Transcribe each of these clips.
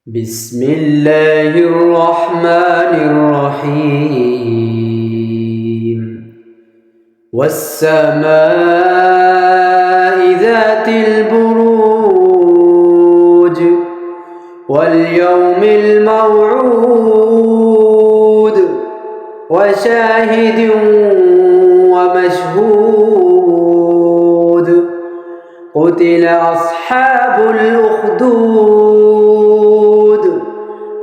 بسم الله الرحمن الرحيم والسماء ذات البروج واليوم الموعود وشاهد ومشهود قتل أصحاب الأخدود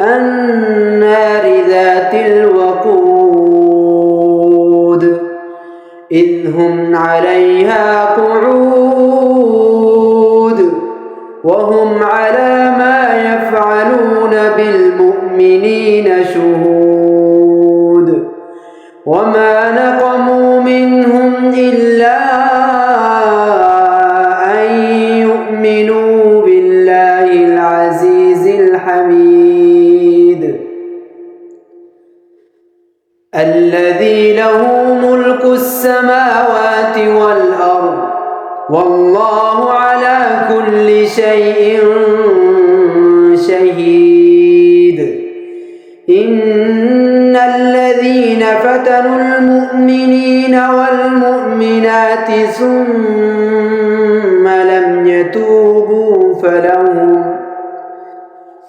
النار ذات الوقود إذ هم عليها قعود وهم على ما يفعلون بالمؤمنين شهود وما نقموا منهم إلا أن يؤمنوا بالله العزيز الحميد الذي له ملك السماوات والأرض والله على كل شيء شهيد إن الذين فتنوا المؤمنين والمؤمنات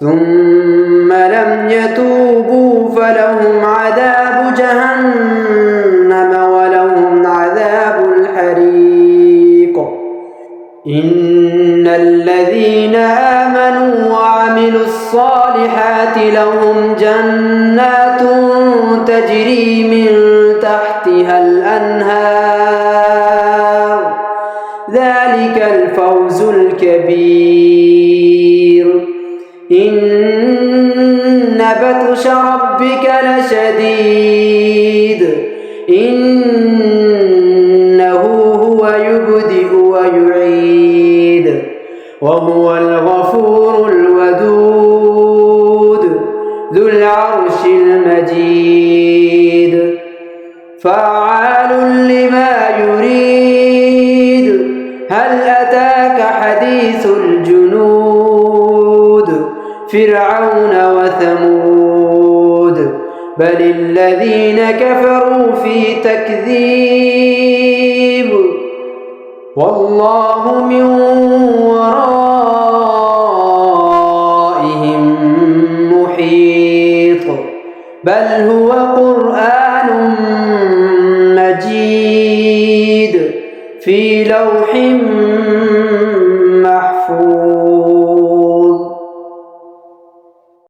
ثم لم يتوبوا فلهم عذاب جهنم ولهم عذاب الحريق إن الذين آمنوا وعملوا الصالحات لهم جنات تجري من تحتها الأنهار ذلك الفوز الكبير إن بطش ربك لشديد إنه هو يبدئ ويعيد وهو الغفور الودود ذو العرش المجيد فعال لما يريد هل أتاك حديث الجنود فرعون وثمود بل الذين كفروا في تكذيب والله من ورائهم محيط بل هو قرآن مجيد في لوح